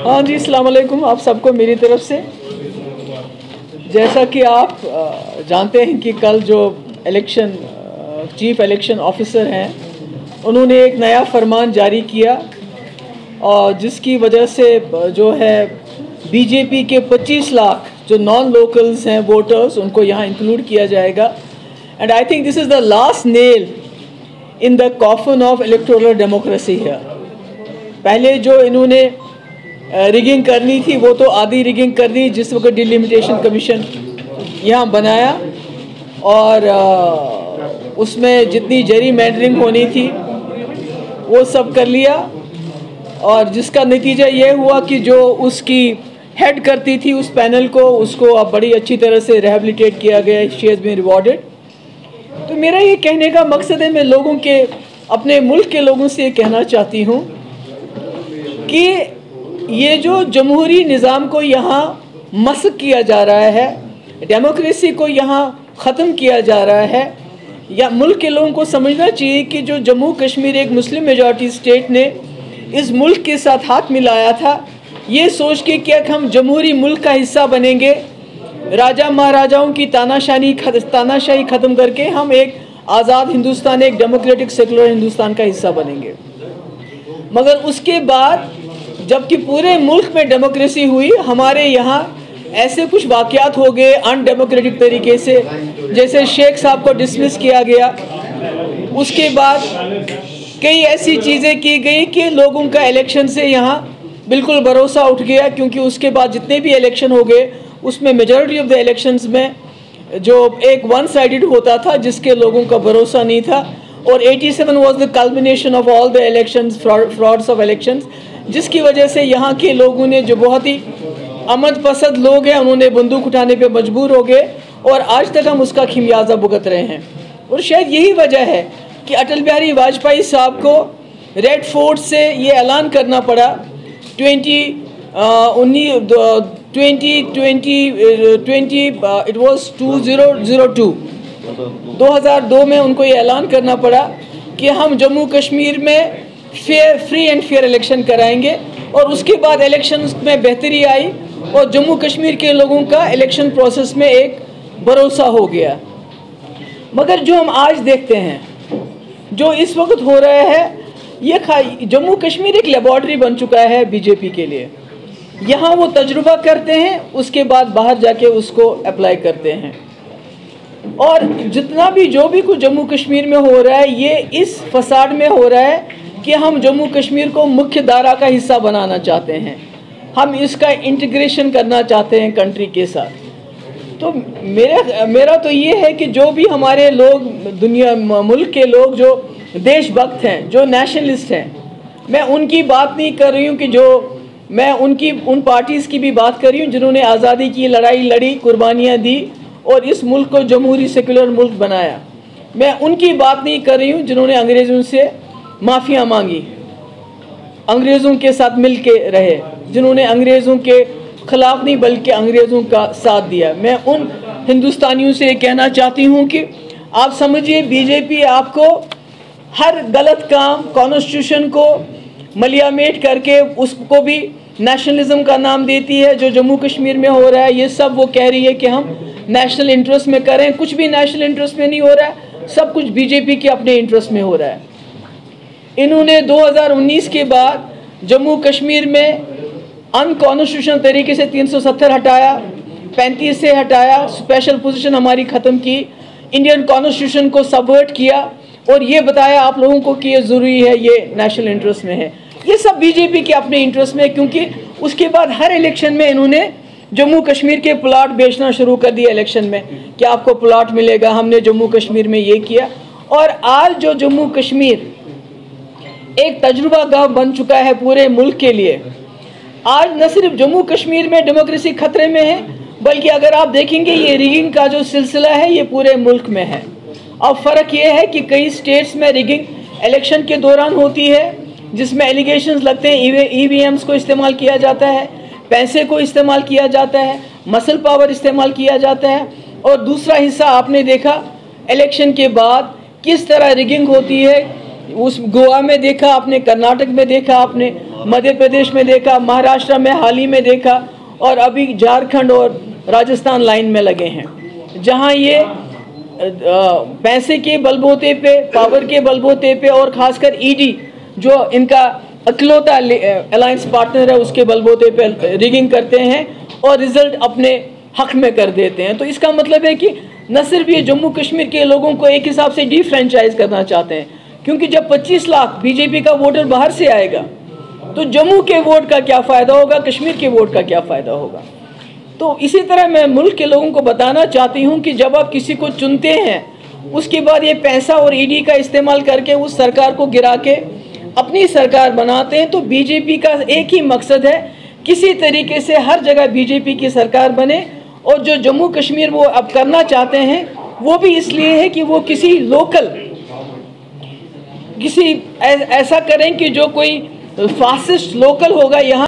हाँ जी, अस्सलाम वालेकुम आप सबको मेरी तरफ से। जैसा कि आप जानते हैं कि कल जो चीफ इलेक्शन ऑफिसर हैं उन्होंने एक नया फरमान जारी किया और जिसकी वजह से जो है बीजेपी के 25 लाख जो नॉन लोकल्स हैं वोटर्स उनको यहाँ इंक्लूड किया जाएगा। And I think this is the last nail in the coffin of electoral democracy है। पहले जो इन्होंने रिगिंग करनी थी वो तो आधी रिगिंग कर दी जिस वक्त डिलिमिटेशन कमीशन यहाँ बनाया और उसमें जितनी जरी मैंडरिंग होनी थी वो सब कर लिया और जिसका नतीजा ये हुआ कि जो उसकी हेड करती थी उस पैनल को उसको अब बड़ी अच्छी तरह से रिहेबिलिटेट किया गया। She has been rewarded. तो मेरा ये कहने का मकसद है, मैं लोगों के अपने मुल्क के लोगों से ये कहना चाहती हूँ कि ये जो जमहूरी निज़ाम को यहाँ मस्क किया जा रहा है, डेमोक्रेसी को यहाँ ख़त्म किया जा रहा है, या मुल्क के लोगों को समझना चाहिए कि जो जम्मू कश्मीर एक मुस्लिम मेजॉरिटी स्टेट ने इस मुल्क के साथ हाथ मिलाया था ये सोच के कि हम जमहूरी मुल्क का हिस्सा बनेंगे, राजा महाराजाओं की तानाशाही ख़त्म करके हम एक आज़ाद हिंदुस्तान, एक डेमोक्रेटिक सेकुलर हिंदुस्तान का हिस्सा बनेंगे। मगर उसके बाद जबकि पूरे मुल्क में डेमोक्रेसी हुई, हमारे यहाँ ऐसे कुछ वाक़यात हो गए अनडेमोक्रेटिक तरीके से, जैसे शेख साहब को डिसमिस किया गया। उसके बाद कई ऐसी चीज़ें की गई कि लोगों का इलेक्शन से यहाँ बिल्कुल भरोसा उठ गया, क्योंकि उसके बाद जितने भी इलेक्शन हो गए उसमें मेजॉरिटी ऑफ द इलेक्शंस में जो एक वन साइडेड होता था जिसके लोगों का भरोसा नहीं था। और 87 was the culmination of all the elections, frauds of elections, जिसकी वजह से यहाँ के लोगों ने जो बहुत ही अमन पसंद लोग हैं उन्होंने बंदूक उठाने पे मजबूर हो गए और आज तक हम उसका खिमियाजा भुगत रहे हैं। और शायद यही वजह है कि अटल बिहारी वाजपेयी साहब को रेड फोर्ट से ये ऐलान करना पड़ा 2002 में उनको ये ऐलान करना पड़ा कि हम जम्मू कश्मीर में फ्री एंड फेयर इलेक्शन कराएंगे। और उसके बाद इलेक्शन में बेहतरी आई और जम्मू कश्मीर के लोगों का इलेक्शन प्रोसेस में एक भरोसा हो गया। मगर जो हम आज देखते हैं, जो इस वक्त हो रहा है, ये जम्मू कश्मीर एक लेबॉर्ट्री बन चुका है बीजेपी के लिए। यहाँ वो तजुर्बा करते हैं, उसके बाद बाहर जाके उसको अप्लाई करते हैं। और जितना भी जो भी कुछ जम्मू कश्मीर में हो रहा है ये इस फसाड में हो रहा है कि हम जम्मू कश्मीर को मुख्य धारा का हिस्सा बनाना चाहते हैं, हम इसका इंटीग्रेशन करना चाहते हैं कंट्री के साथ। तो मेरा तो ये है कि जो भी हमारे लोग मुल्क के लोग जो देशभक्त हैं, जो नेशनलिस्ट हैं, मैं उनकी बात नहीं कर रही हूँ कि मैं उन पार्टीज़ की भी बात कर रही हूँ जिन्होंने आज़ादी की लड़ाई लड़ी, कुर्बानियाँ दी और इस मुल्क को जमहूरी सेकुलर मुल्क बनाया। मैं उनकी बात नहीं कर रही हूँ जिन्होंने अंग्रेज़ों से माफ़िया मांगी, अंग्रेज़ों के साथ मिल के रहे, जिन्होंने अंग्रेज़ों के ख़िलाफ़ नहीं बल्कि अंग्रेज़ों का साथ दिया। मैं उन हिंदुस्तानियों से कहना चाहती हूँ कि आप समझिए बीजेपी आपको हर गलत काम, कॉन्स्टिट्यूशन को मलियामेट करके उसको भी नेशनलिज्म का नाम देती है। जो जम्मू कश्मीर में हो रहा है ये सब वो कह रही है कि हम नेशनल इंटरेस्ट में करें, कुछ भी नेशनल इंटरेस्ट में नहीं हो रहा है, सब कुछ बीजेपी के अपने इंटरेस्ट में हो रहा है। इन्होंने 2019 के बाद जम्मू कश्मीर में अनकॉन्स्टिट्यूशनल तरीके से 370 हटाया, 35 से हटाया, स्पेशल पोजीशन हमारी ख़त्म की, इंडियन कॉन्स्टिट्यूशन को सबवर्ट किया और ये बताया आप लोगों को कि ये ज़रूरी है, ये नेशनल इंटरेस्ट में है। ये सब बीजेपी के अपने इंटरेस्ट में है, क्योंकि उसके बाद हर इलेक्शन में इन्होंने जम्मू कश्मीर के प्लाट बेचना शुरू कर दिया इलेक्शन में कि आपको प्लाट मिलेगा, हमने जम्मू कश्मीर में ये किया। और आज जो जम्मू कश्मीर एक तजुर्बा गाह बन चुका है पूरे मुल्क के लिए, आज न सिर्फ जम्मू कश्मीर में डेमोक्रेसी खतरे में है बल्कि अगर आप देखेंगे ये रिगिंग का जो सिलसिला है ये पूरे मुल्क में है। अब फ़र्क ये है कि कई स्टेट्स में रिगिंग इलेक्शन के दौरान होती है जिसमें एलिगेशंस लगते हैं, EVMs को इस्तेमाल किया जाता है, पैसे को इस्तेमाल किया जाता है, मसल पावर इस्तेमाल किया जाता है। और दूसरा हिस्सा आपने देखा इलेक्शन के बाद किस तरह रिगिंग होती है, उस गोवा में देखा आपने, कर्नाटक में देखा आपने, मध्य प्रदेश में देखा, महाराष्ट्र में हाल ही में देखा, और अभी झारखंड और राजस्थान लाइन में लगे हैं, जहां ये पैसे के बलबूते पे, पावर के बलबूते पे, और खासकर ईडी जो इनका अकलौता अलायंस पार्टनर है उसके बलबूते पे रिगिंग करते हैं और रिजल्ट अपने हक में कर देते हैं। तो इसका मतलब है कि न सिर्फ ये जम्मू कश्मीर के लोगों को एक हिसाब से डिफ्रेंचाइज करना चाहते हैं, क्योंकि जब 25 लाख बीजेपी का वोटर बाहर से आएगा तो जम्मू के वोट का क्या फ़ायदा होगा, कश्मीर के वोट का क्या फ़ायदा होगा। तो इसी तरह मैं मुल्क के लोगों को बताना चाहती हूँ कि जब आप किसी को चुनते हैं, उसके बाद ये पैसा और ईडी का इस्तेमाल करके उस सरकार को गिरा के अपनी सरकार बनाते हैं, तो बीजेपी का एक ही मकसद है, किसी तरीके से हर जगह बीजेपी की सरकार बने। और जो जम्मू कश्मीर वो अब करना चाहते हैं वो भी इसलिए है कि वो किसी लोकल ऐसा करें कि जो कोई फासिस्ट लोकल होगा यहाँ